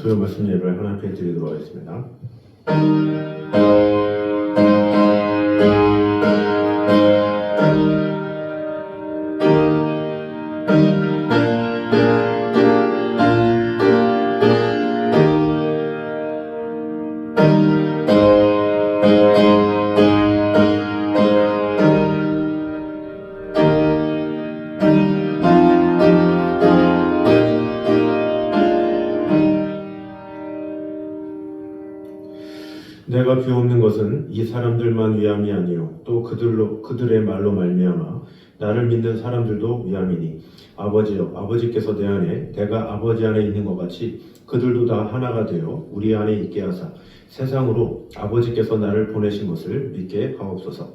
주요 말씀 예배를 하나 앞에 드리도록 하겠습니다. 내가 비옵는 것은 이 사람들만 위함이 아니요 또 그들의 말로 말미암아 나를 믿는 사람들도 위함이니 아버지여 아버지께서 내 안에 내가 아버지 안에 있는 것 같이 그들도 다 하나가 되어 우리 안에 있게 하사 세상으로 아버지께서 나를 보내신 것을 믿게 하옵소서.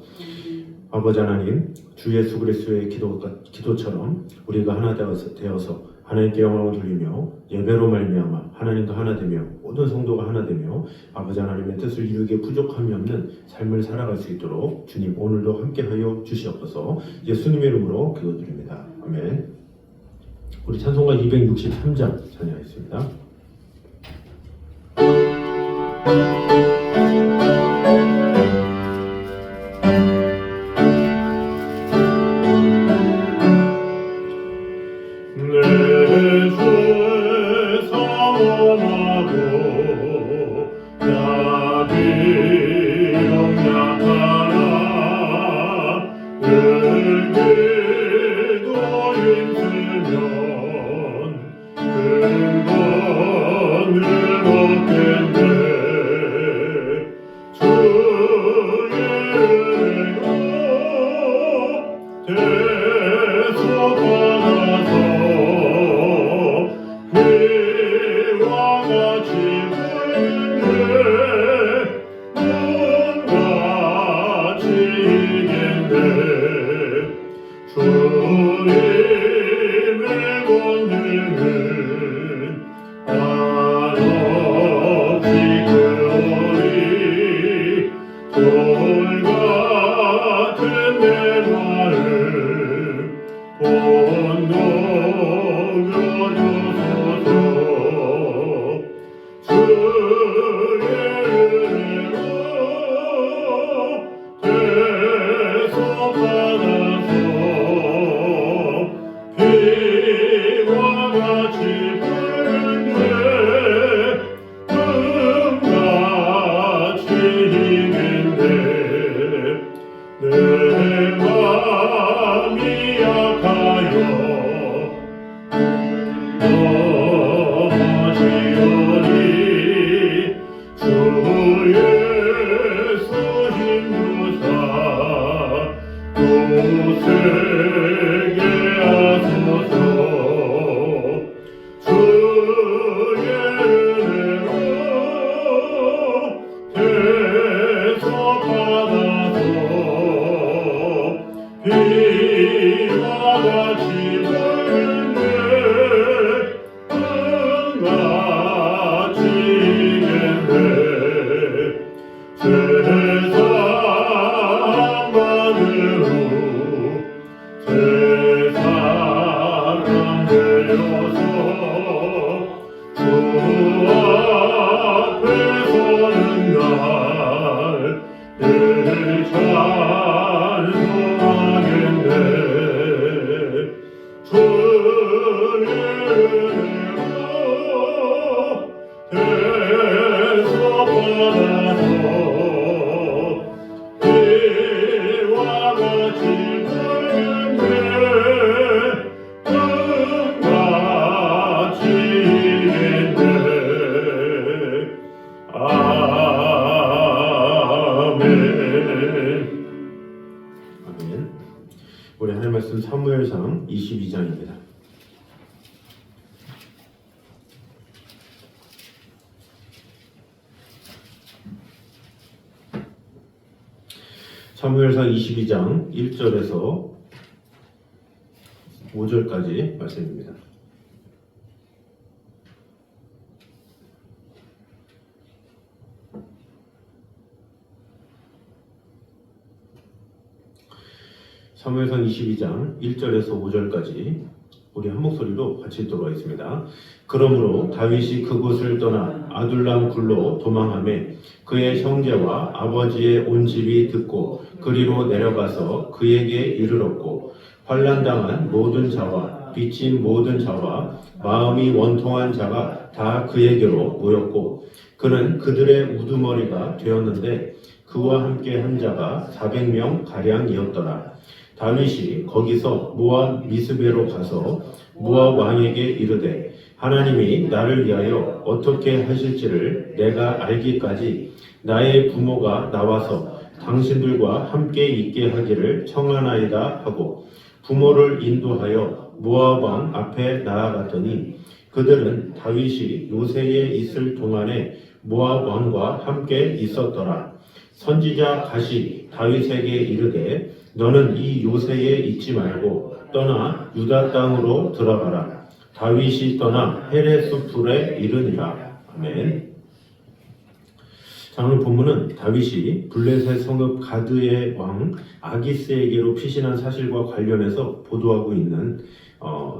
아버지 하나님, 주 예수 그리스도의 기도처럼 우리가 하나 되어서 하나님께 영광을 돌리며 예배로 말미암아 하나님과 하나 되며 모든 성도가 하나 되며 아버지 하나님의 뜻을 이루기에 부족함이 없는 삶을 살아갈 수 있도록 주님 오늘도 함께하여 주시옵소서. 예수님의 이름으로 기도드립니다. 아멘. 우리 찬송가 263장 찬양하겠습니다. 우리 하나님 말씀 사무엘상 22장입니다. 사무엘상 22장 1절에서 5절까지 말씀입니다. 사무엘상 22장 1절에서 5절까지 우리 한 목소리로 같이 읽도록 하겠습니다. 그러므로 다윗이 그곳을 떠나 아둘람 굴로 도망하매 그의 형제와 아버지의 온 집이 듣고 그리로 내려가서 그에게 이르렀고 환난당한 모든 자와 빚진 모든 자와 마음이 원통한 자가 다 그에게로 모였고 그는 그들의 우두머리가 되었는데 그와 함께 한 자가 400명 가량이었더라. 다윗이 거기서 모압 미스베로 가서 모압 왕에게 이르되 하나님이 나를 위하여 어떻게 하실지를 내가 알기까지 나의 부모가 나와서 당신들과 함께 있게 하기를 청하나이다 하고 부모를 인도하여 모압 왕 앞에 나아갔더니 그들은 다윗이 요새에 있을 동안에 모압 왕과 함께 있었더라. 선지자 갓이 다윗에게 이르되 너는 이 요새에 있지 말고 떠나 유다 땅으로 들어가라. 다윗이 떠나 헤레스풀에 이르니라. 아멘. 자, 오늘 본문은 다윗이 블레셋 성읍 가드의 왕 아기스에게로 피신한 사실과 관련해서 보도하고 있는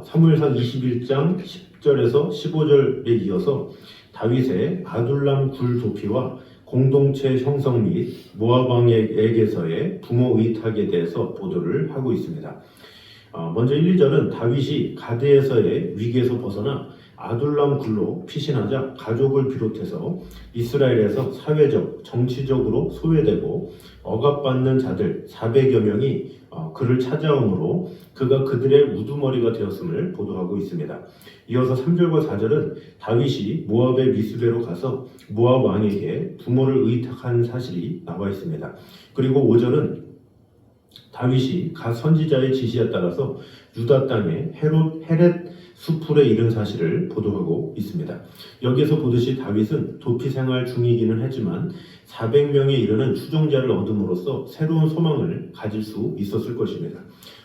사무엘상 21장 10절에서 15절에 이어서 다윗의 아둘람 굴 도피와 공동체 형성 및 모압 왕에게서의 부모 의탁에 대해서 보도를 하고 있습니다. 먼저 1, 2절은 다윗이 가드에서의 위기에서 벗어나 아둘람 굴로 피신하자 가족을 비롯해서 이스라엘에서 사회적, 정치적으로 소외되고 억압받는 자들 400여 명이 그를 찾아오므로 그가 그들의 우두머리가 되었음을 보도하고 있습니다. 이어서 3절과 4절은 다윗이 모압의 미스베로 가서 모압 왕에게 부모를 의탁한 사실이 나와 있습니다. 그리고 5절은 다윗이 갓 선지자의 지시에 따라서 유다 땅의 헤렛 수풀에 이른 사실을 보도하고 있습니다. 여기에서 보듯이 다윗은 도피 생활 중이기는 했지만 400명에 이르는 추종자를 얻음으로써 새로운 소망을 가질 수 있었을 것입니다.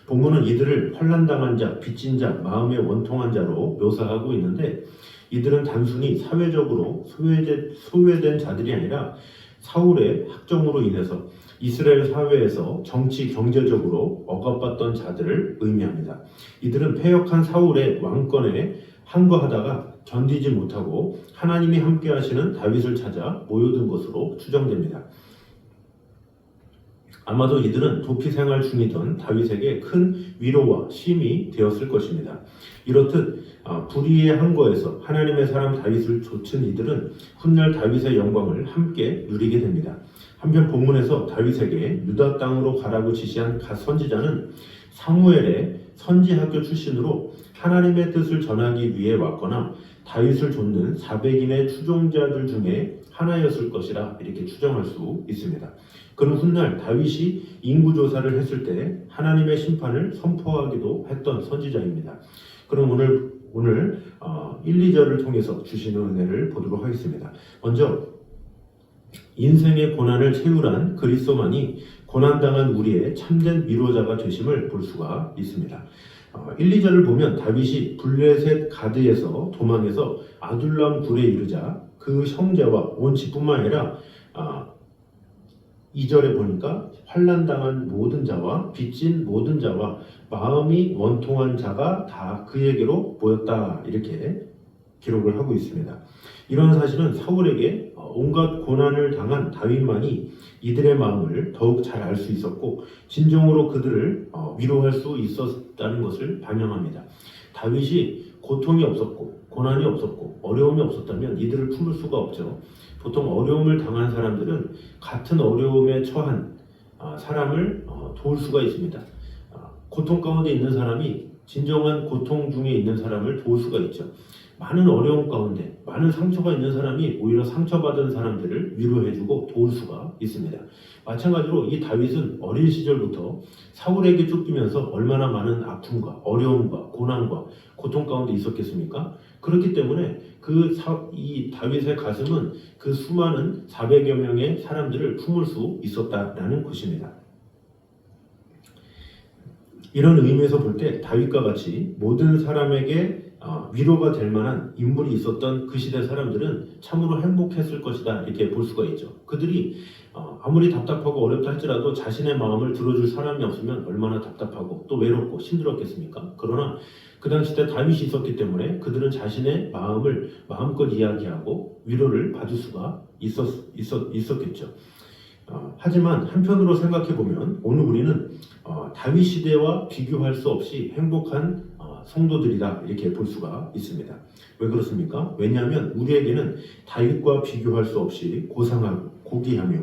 본문은 이들을 환난당한 자, 빚진 자, 마음에 원통한 자로 묘사하고 있는데 이들은 단순히 사회적으로 소외된 자들이 아니라 사울의 학정으로 인해서 이스라엘 사회에서 정치, 경제적으로 억압받던 자들을 의미합니다. 이들은 패역한 사울의 왕권에 항거하다가 견디지 못하고 하나님이 함께 하시는 다윗을 찾아 모여든 것으로 추정됩니다. 아마도 이들은 도피 생활 중이던 다윗에게 큰 위로와 쉼이 되었을 것입니다. 이렇듯 불의의 항거에서 하나님의 사람 다윗을 좇은 이들은 훗날 다윗의 영광을 함께 누리게 됩니다. 한편 본문에서 다윗에게 유다 땅으로 가라고 지시한 갓 선지자는 사무엘의 선지학교 출신으로 하나님의 뜻을 전하기 위해 왔거나 다윗을 좇는 400인의 추종자들 중에 하나였을 것이라 이렇게 추정할 수 있습니다. 그는 훗날 다윗이 인구조사를 했을 때 하나님의 심판을 선포하기도 했던 선지자입니다. 그럼 오늘 1, 2절을 통해서 주시는 은혜를 보도록 하겠습니다. 먼저 인생의 고난을 채우란 그리스도만이 고난당한 우리의 참된 위로자가 되심을 볼 수가 있습니다. 1, 2절을 보면 다윗이 블레셋 가드에서 도망해서 아둘람 굴에 이르자 그 형제와 온 집뿐만 아니라 2절에 보니까 환난당한 모든 자와 빚진 모든 자와 마음이 원통한 자가 다 그에게로 모였다 이렇게 기록을 하고 있습니다. 이런 사실은 사울에게 온갖 고난을 당한 다윗만이 이들의 마음을 더욱 잘 알 수 있었고 진정으로 그들을 위로할 수 있었다는 것을 반영합니다. 다윗이 고통이 없었고 고난이 없었고 어려움이 없었다면 이들을 품을 수가 없죠. 보통 어려움을 당한 사람들은 같은 어려움에 처한 사람을 도울 수가 있습니다. 고통 가운데 있는 사람이 진정한 고통 중에 있는 사람을 도울 수가 있죠. 많은 어려움 가운데 많은 상처가 있는 사람이 오히려 상처받은 사람들을 위로해주고 도울 수가 있습니다. 마찬가지로 이 다윗은 어린 시절부터 사울에게 쫓기면서 얼마나 많은 아픔과 어려움과 고난과 고통 가운데 있었겠습니까? 그렇기 때문에 이 다윗의 가슴은 그 수많은 400여 명의 사람들을 품을 수 있었다라는 것입니다. 이런 의미에서 볼 때 다윗과 같이 모든 사람에게 위로가 될 만한 인물이 있었던 그 시대 사람들은 참으로 행복했을 것이다 이렇게 볼 수가 있죠. 그들이 아무리 답답하고 어렵다 할지라도 자신의 마음을 들어줄 사람이 없으면 얼마나 답답하고 또 외롭고 힘들었겠습니까? 그러나 그 당시 때 다윗이 있었기 때문에 그들은 자신의 마음을 마음껏 이야기하고 위로를 받을 수가 있었겠죠. 하지만 한편으로 생각해 보면 오늘 우리는 다윗 시대와 비교할 수 없이 행복한 성도들이다 이렇게 볼 수가 있습니다. 왜 그렇습니까? 왜냐하면 우리에게는 다윗과 비교할 수 없이 고상하고 고귀하며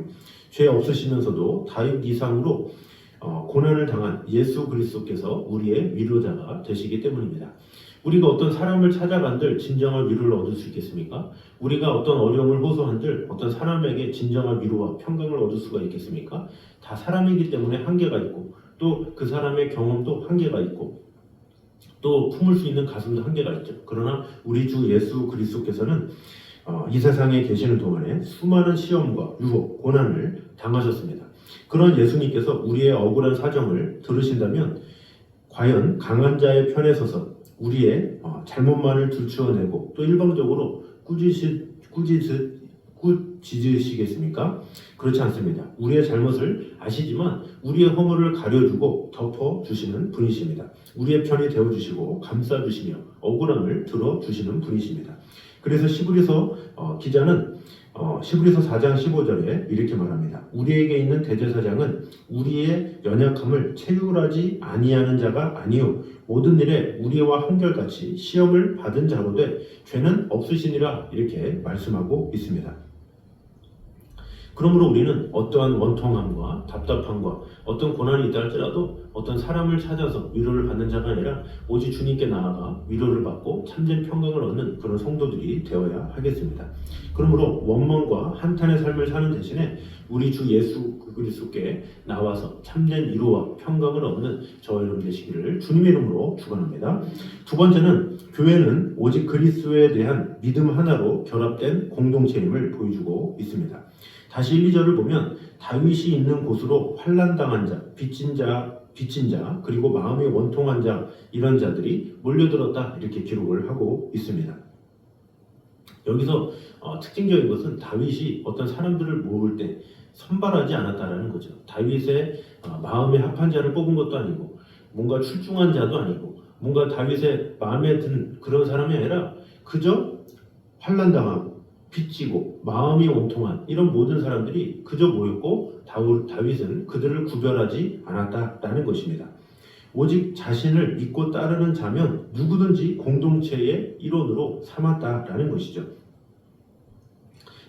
죄 없으시면서도 다윗 이상으로 고난을 당한 예수 그리스도께서 우리의 위로자가 되시기 때문입니다. 우리가 어떤 사람을 찾아간들 진정한 위로를 얻을 수 있겠습니까? 우리가 어떤 어려움을 호소한들 어떤 사람에게 진정한 위로와 평강을 얻을 수가 있겠습니까? 다 사람이기 때문에 한계가 있고 또 그 사람의 경험도 한계가 있고 또 품을 수 있는 가슴도 한계가 있죠. 그러나 우리 주 예수 그리스도께서는 이 세상에 계시는 동안에 수많은 시험과 유혹, 고난을 당하셨습니다. 그런 예수님께서 우리의 억울한 사정을 들으신다면 과연 강한 자의 편에 서서 우리의 잘못만을 들추어내고 또 일방적으로 꾸짖으시겠습니까? 그렇지 않습니다. 우리의 잘못을 아시지만 우리의 허물을 가려주고 덮어주시는 분이십니다. 우리의 편이 되어주시고 감싸주시며 억울함을 들어주시는 분이십니다. 그래서 시브리서 기자는 시브리서 4장 15절에 이렇게 말합니다. 우리에게 있는 대제사장은 우리의 연약함을 체휼하지 아니하는 자가 아니요 모든 일에 우리와 한결같이 시험을 받은 자로되 죄는 없으시니라 이렇게 말씀하고 있습니다. 그러므로 우리는 어떠한 원통함과 답답함과 어떤 고난이 있다 할지라도 어떤 사람을 찾아서 위로를 받는 자가 아니라 오직 주님께 나아가 위로를 받고 참된 평강을 얻는 그런 성도들이 되어야 하겠습니다. 그러므로 원망과 한탄의 삶을 사는 대신에 우리 주 예수 그리스도께 나와서 참된 위로와 평강을 얻는 저와 여러분 되시기를 주님의 이름으로 축원합니다. 두 번째는 교회는 오직 그리스도에 대한 믿음 하나로 결합된 공동체임을 보여주고 있습니다. 다시 1, 2절을 보면 다윗이 있는 곳으로 환난당한 자, 빚진 자, 그리고 마음이 원통한 자 이런 자들이 몰려들었다 이렇게 기록을 하고 있습니다. 여기서 특징적인 것은 다윗이 어떤 사람들을 모을 때 선발하지 않았다라는 거죠. 다윗의 마음에 합한 자를 뽑은 것도 아니고 뭔가 출중한 자도 아니고 뭔가 다윗의 마음에 든 그런 사람이 아니라 그저 환난당하고 빚지고 마음이 원통한 이런 모든 사람들이 그저 모였고 다윗은 그들을 구별하지 않았다라는 것입니다. 오직 자신을 믿고 따르는 자면 누구든지 공동체의 일원으로 삼았다라는 것이죠.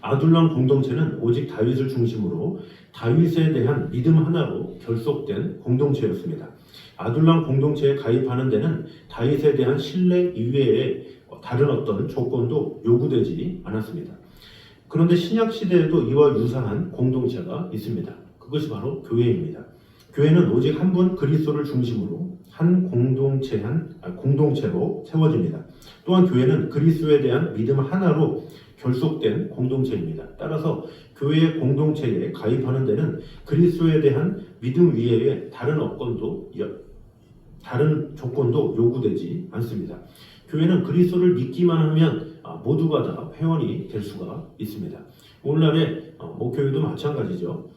아둘람 공동체는 오직 다윗을 중심으로 다윗에 대한 믿음 하나로 결속된 공동체였습니다. 아둘람 공동체에 가입하는 데는 다윗에 대한 신뢰 이외에 다른 어떤 조건도 요구되지 않았습니다. 그런데 신약 시대에도 이와 유사한 공동체가 있습니다. 그것이 바로 교회입니다. 교회는 오직 한 분 그리스도를 중심으로 한 공동체로 세워집니다. 또한 교회는 그리스도에 대한 믿음 하나로 결속된 공동체입니다. 따라서 교회의 공동체에 가입하는 데는 그리스도에 대한 믿음 위에 다른 조건도 요구되지 않습니다. 교회는 그리스도를 믿기만 하면 모두가 다 회원이 될 수가 있습니다. 오늘날의 목교회도 마찬가지죠.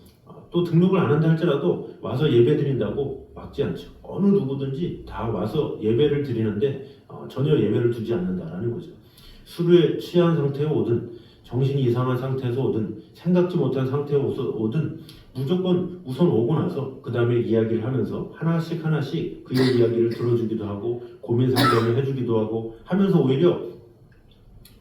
또 등록을 안 한다 할지라도 와서 예배 드린다고 막지 않죠. 어느 누구든지 다 와서 예배를 드리는데 전혀 예배를 두지 않는다라는 거죠. 술에 취한 상태에 오든 정신이 이상한 상태에서 오든 생각지 못한 상태에서 오든 무조건 우선 오고 나서 그 다음에 이야기를 하면서 하나씩 그의 이야기를 들어주기도 하고 고민 상담을 해주기도 하고 하면서 오히려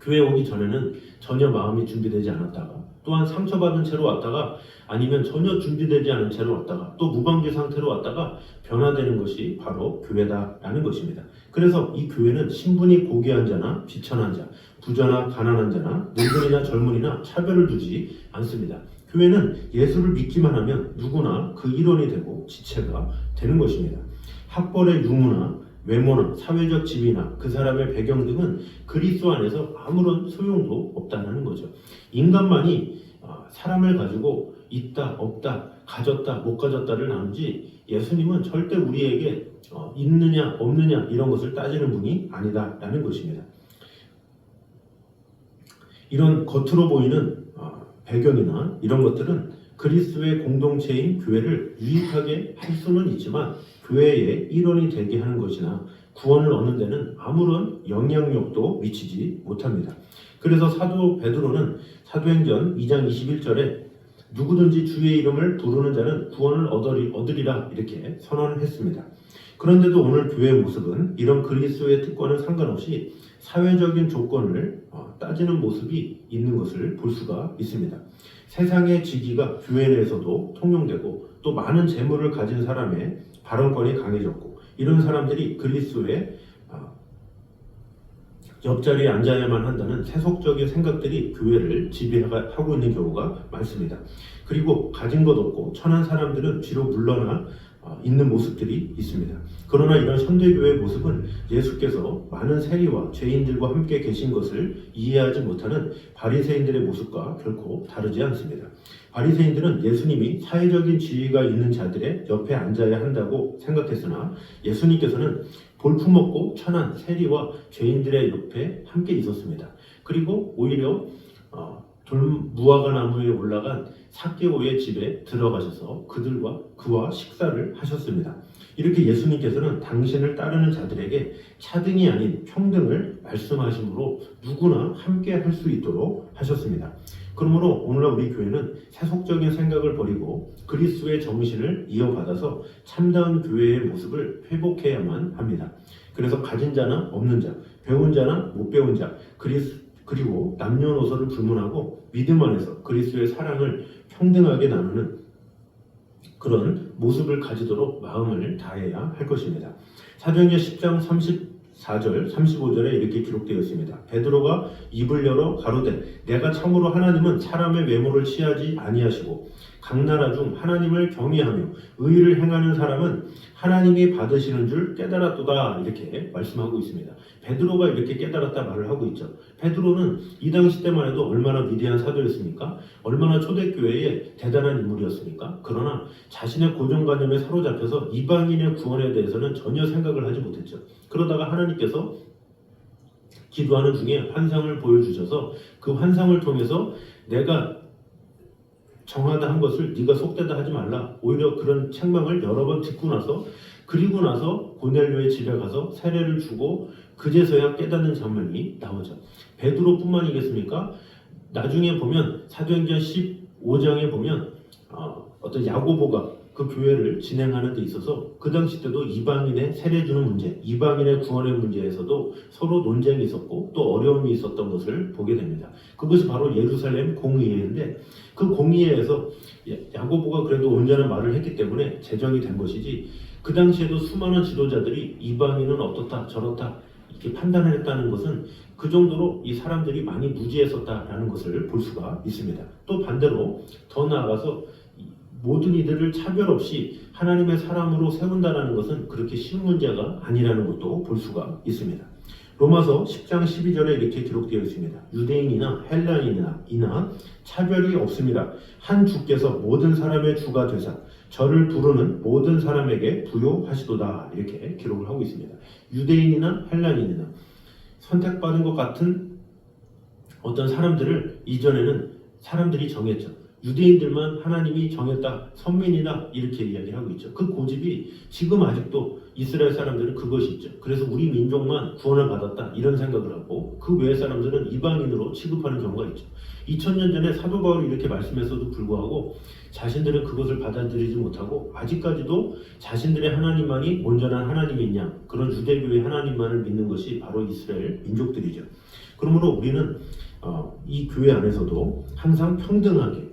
교회 오기 전에는 전혀 마음이 준비되지 않았다가 또한 상처받은 채로 왔다가 아니면 전혀 준비되지 않은 채로 왔다가 또 무방비 상태로 왔다가 변화되는 것이 바로 교회다라는 것입니다. 그래서 이 교회는 신분이 고귀한 자나 비천한 자, 부자나 가난한 자나 늙은이나 젊은이나 차별을 두지 않습니다. 교회는 예수를 믿기만 하면 누구나 그 일원이 되고 지체가 되는 것입니다. 학벌의 유무나 외모나 사회적 지위나 그 사람의 배경 등은 그리스도 안에서 아무런 소용도 없다는 거죠. 인간만이 사람을 가지고 있다, 없다, 가졌다, 못 가졌다를 나누지 예수님은 절대 우리에게 있느냐, 없느냐 이런 것을 따지는 분이 아니다라는 것입니다. 이런 겉으로 보이는 배경이나 이런 것들은 그리스도의 공동체인 교회를 유익하게 할 수는 있지만 교회의 일원이 되게 하는 것이나 구원을 얻는 데는 아무런 영향력도 미치지 못합니다. 그래서 사도 베드로는 사도행전 2장 21절에 누구든지 주의 이름을 부르는 자는 구원을 얻으리라 이렇게 선언을 했습니다. 그런데도 오늘 교회의 모습은 이런 그리스도의 특권은 상관없이 사회적인 조건을 따지는 모습이 있는 것을 볼 수가 있습니다. 세상의 지기가 교회 내에서도 통용되고 또 많은 재물을 가진 사람의 발언권이 강해졌고 이런 사람들이 그리스도의 옆자리에 앉아야만 한다는 세속적인 생각들이 교회를 지배하고 있는 경우가 많습니다. 그리고 가진 것 없고 천한 사람들은 뒤로 물러나 있는 모습들이 있습니다. 그러나 이런 현대교회의 모습은 예수께서 많은 세리와 죄인들과 함께 계신 것을 이해하지 못하는 바리새인들의 모습과 결코 다르지 않습니다. 바리새인들은 예수님이 사회적인 지위가 있는 자들의 옆에 앉아야 한다고 생각했으나 예수님께서는 볼품없고 천한 세리와 죄인들의 옆에 함께 있었습니다. 그리고 오히려 무화과 나무에 올라간 삭개오의 집에 들어가셔서 그와 식사를 하셨습니다. 이렇게 예수님께서는 당신을 따르는 자들에게 차등이 아닌 평등을 말씀하심으로 누구나 함께 할 수 있도록 하셨습니다. 그러므로 오늘날 우리 교회는 세속적인 생각을 버리고 그리스도의 정신을 이어받아서 참다운 교회의 모습을 회복해야만 합니다. 그래서 가진 자나 없는 자, 배운 자나 못 배운 자, 그리고 남녀노소를 불문하고 믿음 안에서 그리스도의 사랑을 평등하게 나누는 그런 모습을 가지도록 마음을 다해야 할 것입니다. 사도행전 10장 34절, 35절에 이렇게 기록되어 있습니다. 베드로가 입을 열어 가로되 내가 참으로 하나님은 사람의 외모를 취하지 아니하시고 각 나라 중 하나님을 경외하며 의를 행하는 사람은 하나님이 받으시는 줄 깨달았도다 이렇게 말씀하고 있습니다. 베드로가 이렇게 깨달았다 말을 하고 있죠. 베드로는 이 당시 때만 해도 얼마나 위대한 사도였습니까? 얼마나 초대교회의 대단한 인물이었습니까? 그러나 자신의 고정관념에 사로잡혀서 이방인의 구원에 대해서는 전혀 생각을 하지 못했죠. 그러다가 하나님께서 기도하는 중에 환상을 보여주셔서 그 환상을 통해서 내가 정하다 한 것을 네가 속되다 하지 말라. 오히려 그런 책망을 여러 번 듣고 나서 그리고 나서 고넬료의 집에 가서 세례를 주고 그제서야 깨닫는 장면이 나오죠. 베드로뿐만이겠습니까? 나중에 보면 사도행전 15장에 보면 어떤 야고보가 그 교회를 진행하는 데 있어서 그 당시 때도 이방인의 세례 주는 문제, 이방인의 구원의 문제에서도 서로 논쟁이 있었고 또 어려움이 있었던 것을 보게 됩니다. 그것이 바로 예루살렘 공의회인데 그 공의회에서 야고보가 그래도 온전한 말을 했기 때문에 제정이 된 것이지 그 당시에도 수많은 지도자들이 이방인은 어떻다 저렇다 이렇게 판단을 했다는 것은 그 정도로 이 사람들이 많이 무지했었다라는 것을 볼 수가 있습니다. 또 반대로 더 나아가서 모든 이들을 차별 없이 하나님의 사람으로 세운다는 것은 그렇게 쉬운 문제가 아니라는 것도 볼 수가 있습니다. 로마서 10장 12절에 이렇게 기록되어 있습니다. 유대인이나 헬라인이나 차별이 없습니다. 한 주께서 모든 사람의 주가 되사 저를 부르는 모든 사람에게 부요하시도다 이렇게 기록을 하고 있습니다. 유대인이나 헬라인이나 선택받은 것 같은 어떤 사람들을 이전에는 사람들이 정했죠. 유대인들만 하나님이 정했다, 선민이다 이렇게 이야기하고 있죠. 그 고집이 지금 아직도 이스라엘 사람들은 그것이 있죠. 그래서 우리 민족만 구원을 받았다 이런 생각을 하고 그 외의 사람들은 이방인으로 취급하는 경우가 있죠. 2000년 전에 사도 바울이 이렇게 말씀했어도 불구하고 자신들은 그것을 받아들이지 못하고 아직까지도 자신들의 하나님만이 온전한 하나님이냐 그런 유대교의 하나님만을 믿는 것이 바로 이스라엘 민족들이죠. 그러므로 우리는 이 교회 안에서도 항상 평등하게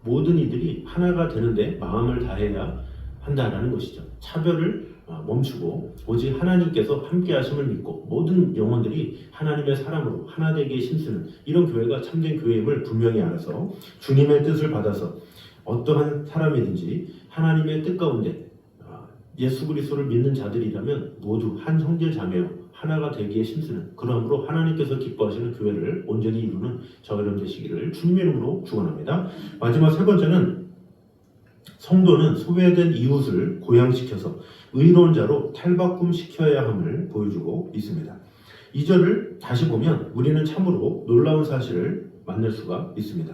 모든 이들이 하나가 되는데 마음을 다해야 한다라는 것이죠. 차별을 멈추고 오직 하나님께서 함께 하심을 믿고 모든 영혼들이 하나님의 사람으로 하나 되기에 힘쓰는 이런 교회가 참된 교회임을 분명히 알아서 주님의 뜻을 받아서 어떠한 사람이든지 하나님의 뜻 가운데 예수 그리스도를 믿는 자들이라면 모두 한 형제 자매요 하나가 되기에 힘쓰는 그러므로 하나님께서 기뻐하시는 교회를 온전히 이루는 저와 여러분 되시기를 주님의 이름으로 축원합니다. 마지막 세 번째는 성도는 소외된 이웃을 고양시켜서 의로운 자로 탈바꿈시켜야 함을 보여주고 있습니다. 2절을 다시 보면 우리는 참으로 놀라운 사실을 만날 수가 있습니다.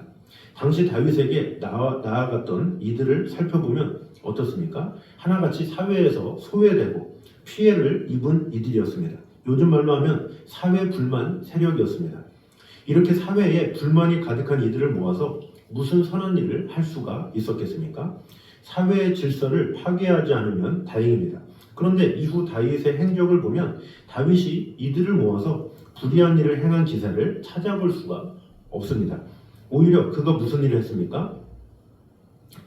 당시 다윗에게 나아갔던 이들을 살펴보면 어떻습니까? 하나같이 사회에서 소외되고 피해를 입은 이들이었습니다. 요즘 말로 하면 사회 불만 세력이었습니다. 이렇게 사회에 불만이 가득한 이들을 모아서 무슨 선한 일을 할 수가 있었겠습니까? 사회의 질서를 파괴하지 않으면 다행입니다. 그런데 이후 다윗의 행적을 보면 다윗이 이들을 모아서 불의한 일을 행한 기사를 찾아볼 수가 없습니다. 오히려 그가 무슨 일을 했습니까?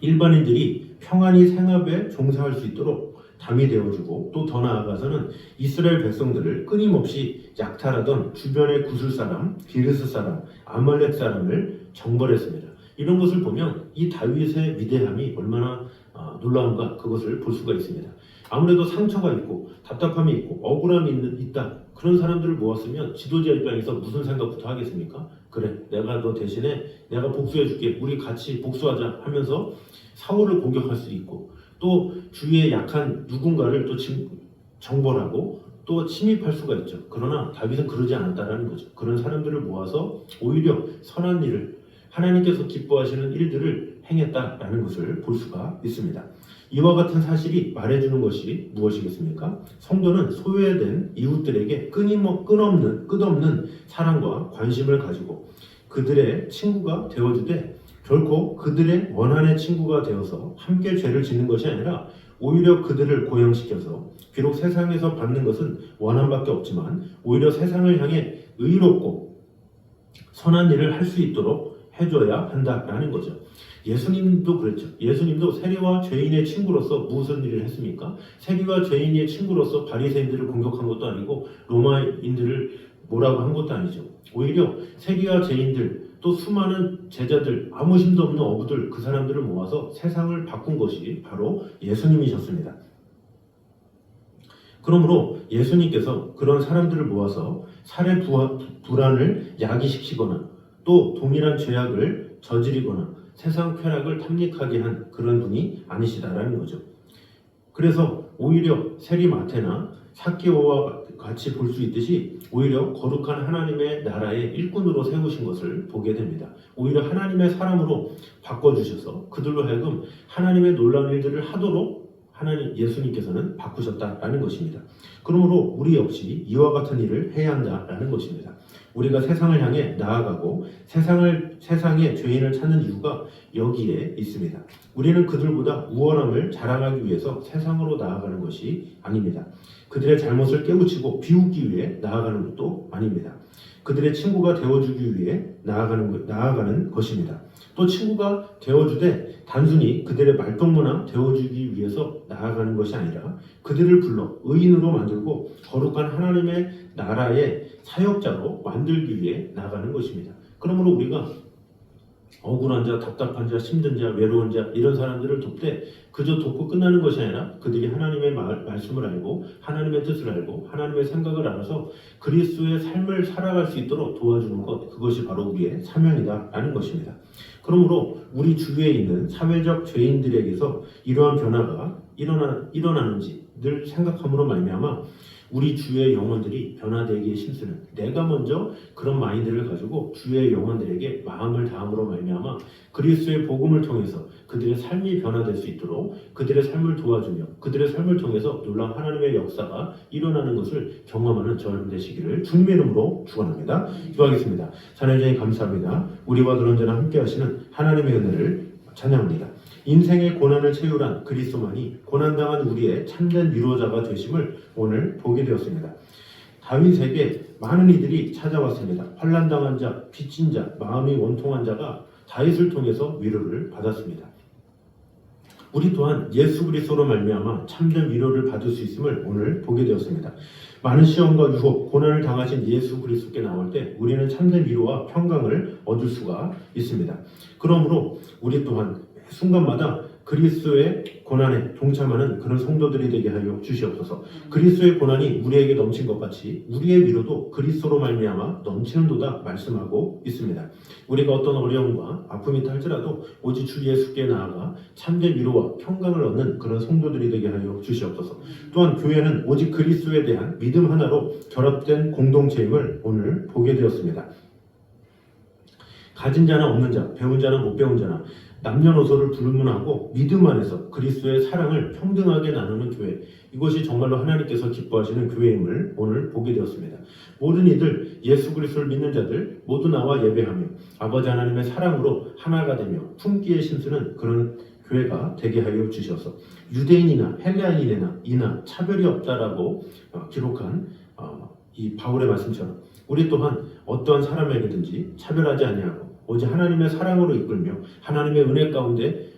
일반인들이 평안히 생업에 종사할 수 있도록 담이 되어주고 또 더 나아가서는 이스라엘 백성들을 끊임없이 약탈하던 주변의 구슬 사람, 기르스 사람, 아말렉 사람을 정벌했습니다. 이런 것을 보면 이 다윗의 위대함이 얼마나 놀라운가 그것을 볼 수가 있습니다. 아무래도 상처가 있고 답답함이 있고 억울함이 있다. 그런 사람들을 모았으면 지도자 입장에서 무슨 생각부터 하겠습니까? 그래, 내가 너 대신에 내가 복수해줄게. 우리 같이 복수하자 하면서 사울을 공격할 수 있고 또 주위에 약한 누군가를 또 정벌하고 또 침입할 수가 있죠. 그러나 다윗은 그러지 않았다라는 거죠. 그런 사람들을 모아서 오히려 선한 일을 하나님께서 기뻐하시는 일들을 행했다라는 것을 볼 수가 있습니다. 이와 같은 사실이 말해주는 것이 무엇이겠습니까? 성도는 소외된 이웃들에게 끝없는 사랑과 관심을 가지고 그들의 친구가 되어주되 결코 그들의 원한의 친구가 되어서 함께 죄를 짓는 것이 아니라 오히려 그들을 고양시켜서 비록 세상에서 받는 것은 원한밖에 없지만 오히려 세상을 향해 의롭고 선한 일을 할 수 있도록 해줘야 한다라는 거죠. 예수님도 그랬죠. 예수님도 세리와 죄인의 친구로서 무슨 일을 했습니까? 세리와 죄인의 친구로서 바리새인들을 공격한 것도 아니고 로마인들을 뭐라고 한 것도 아니죠. 오히려 세리와 죄인들 또 수많은 제자들 아무 힘도 없는 어부들 그 사람들을 모아서 세상을 바꾼 것이 바로 예수님이셨습니다. 그러므로 예수님께서 그런 사람들을 모아서 살해 불안을 야기시키거나 또 동일한 죄악을 저지르거나 세상 쾌락을 탐닉하게 한 그런 분이 아니시다라는 거죠. 그래서 오히려 세리마테나 삭개오와 같이 볼 수 있듯이 오히려 거룩한 하나님의 나라의 일꾼으로 세우신 것을 보게 됩니다. 오히려 하나님의 사람으로 바꿔주셔서 그들로 하여금 하나님의 놀라운 일들을 하도록 예수님께서는 바꾸셨다라는 것입니다. 그러므로 우리 역시 이와 같은 일을 해야 한다라는 것입니다. 우리가 세상을 향해 나아가고 세상의 죄인을 찾는 이유가 여기에 있습니다. 우리는 그들보다 우월함을 자랑하기 위해서 세상으로 나아가는 것이 아닙니다. 그들의 잘못을 깨우치고 비웃기 위해 나아가는 것도 아닙니다. 그들의 친구가 되어주기 위해 나아가는 것입니다. 또 친구가 되어주되 단순히 그들의 말동무나 되어주기 위해서 나아가는 것이 아니라 그들을 불러 의인으로 만들고 거룩한 하나님의 나라의 사역자로 만들기 위해 나아가는 것입니다. 그러므로 우리가 억울한 자, 답답한 자, 힘든 자, 외로운 자 이런 사람들을 돕되 그저 돕고 끝나는 것이 아니라 그들이 하나님의 말씀을 알고 하나님의 뜻을 알고 하나님의 생각을 알아서 그리스도의 삶을 살아갈 수 있도록 도와주는 것 그것이 바로 우리의 사명이다라는 것입니다. 그러므로 우리 주위에 있는 사회적 죄인들에게서 이러한 변화가 일어나는지 늘 생각함으로 말미암아 우리 주의 영혼들이 변화되기에 힘쓰는 내가 먼저 그런 마인드를 가지고 주의 영혼들에게 마음을 다함으로 말미암아 그리스도의 복음을 통해서 그들의 삶이 변화될 수 있도록 그들의 삶을 도와주며 그들의 삶을 통해서 놀라운 하나님의 역사가 일어나는 것을 경험하는 저여러분 되시기를 주님의 이름으로 축원합니다. 기도하겠습니다. 하나님 감사합니다. 우리와 그런저나 함께 하시는 하나님의 은혜를 찬양합니다. 인생의 고난을 채우란 그리스도만이 고난당한 우리의 참된 위로자가 되심을 오늘 보게 되었습니다. 다윗에게 많은 이들이 찾아왔습니다. 환난당한 자, 빚진 자, 마음이 원통한 자가 다윗을 통해서 위로를 받았습니다. 우리 또한 예수 그리스도로 말미암아 참된 위로를 받을 수 있음을 오늘 보게 되었습니다. 많은 시험과 유혹, 고난을 당하신 예수 그리스도께 나올 때 우리는 참된 위로와 평강을 얻을 수가 있습니다. 그러므로 우리 또한 순간마다 그리스도의 고난에 동참하는 그런 성도들이 되게 하여 주시옵소서. 그리스도의 고난이 우리에게 넘친 것 같이 우리의 위로도 그리스도로 말미암아 넘치는도다 말씀하고 있습니다. 우리가 어떤 어려움과 아픔이 있다 할지라도 오직 주 예수께 나아가 참된 위로와 평강을 얻는 그런 성도들이 되게 하여 주시옵소서. 또한 교회는 오직 그리스도에 대한 믿음 하나로 결합된 공동체임을 오늘 보게 되었습니다. 가진 자나 없는 자, 배운 자나 못 배운 자나 남녀노소를 불문하고 믿음 안에서 그리스도의 사랑을 평등하게 나누는 교회, 이것이 정말로 하나님께서 기뻐하시는 교회임을 오늘 보게 되었습니다. 모든 이들, 예수 그리스도를 믿는 자들 모두 나와 예배하며 아버지 하나님의 사랑으로 하나가 되며 품기에 힘쓰는 그런 교회가 되게 하여 주셔서 유대인이나 헬라인이나 차별이 없다라고 기록한 이 바울의 말씀처럼 우리 또한 어떠한 사람에게든지 차별하지 아니하고 오직 하나님의 사랑으로 이끌며 하나님의 은혜 가운데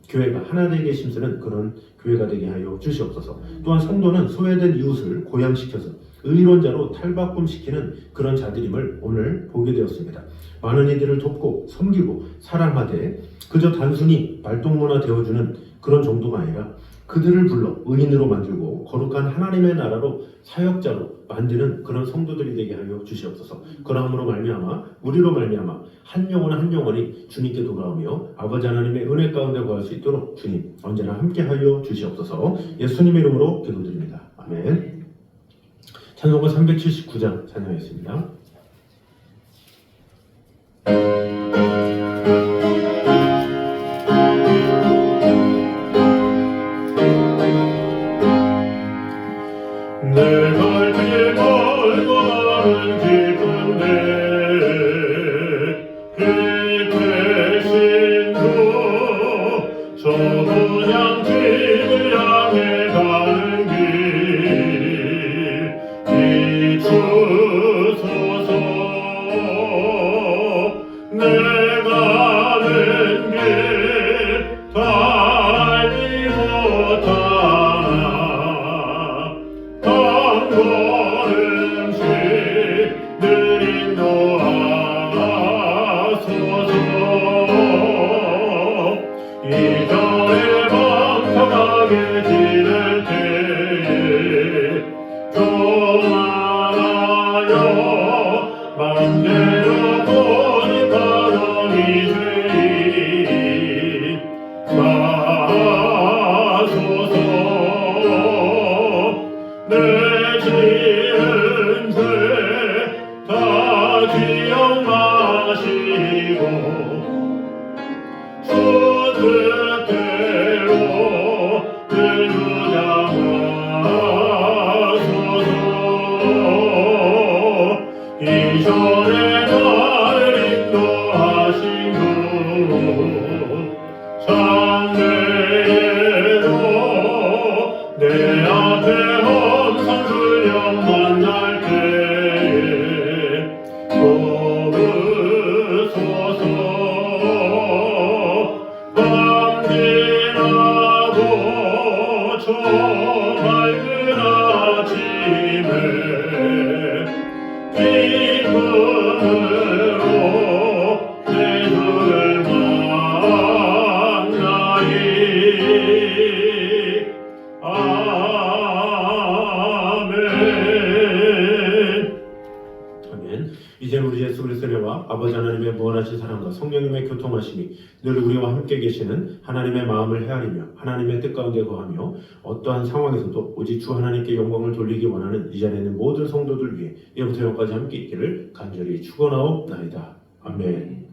교회가 하나 되게 힘쓰는 그런 교회가 되게 하여 주시옵소서. 또한 성도는 소외된 이웃을 고양시켜서 의로운 자로 탈바꿈시키는 그런 자들임을 오늘 보게 되었습니다. 많은 이들을 돕고 섬기고 사랑하되 그저 단순히 말동무나 되어주는 그런 정도가 아니라 그들을 불러 의인으로 만들고 거룩한 하나님의 나라로 사역자로 만드는 그런 성도들이 되게 하여 주시옵소서. 그러함으로 말미암아 우리로 말미암아 한 영혼이 주님께 돌아오며 아버지 하나님의 은혜 가운데 거할 수 있도록 주님 언제나 함께 하여 주시옵소서. 예수님의 이름으로 기도드립니다. 아멘. 찬송가 379장 찬양하겠습니다. 내 갈 길 멀고 나는 기쁜데 그 대신 주 저 분향집을 향해 가는 길 비추소서. 내 가는 길 달리 못하나 한 걸음씩 늘 인도하소서. 이전에 방탕하게 지낼 때에 교만하여 맘대로 고집하던 이 죄인 사소서. 내 지은 죄 다 기억나시고 주 뜻대로 늘 주장하소서. 이전에 나를 인도하신 분 장래에도 내 앞에 항상 주여 만날 때에 도우소서. 밤 지나고 저 밝은 아침에 기쁨으로 내 주를 만나리. 아멘. 이제 우리 예수 그리스도의 은혜와 아버지 하나님의 무한하신 사랑과 성령님의 교통하심이 늘 우리와 함께 계시는 하나님의 마음을 헤아리며 하나님의 뜻 가운데 거하며 어떠한 상황에서도 오직 주 하나님께 영광을 돌리기 원하는 이 자리에 있는 모든 성도들 위해 이제부터 영까지 함께 있기를 간절히 축원하옵나이다. 아멘.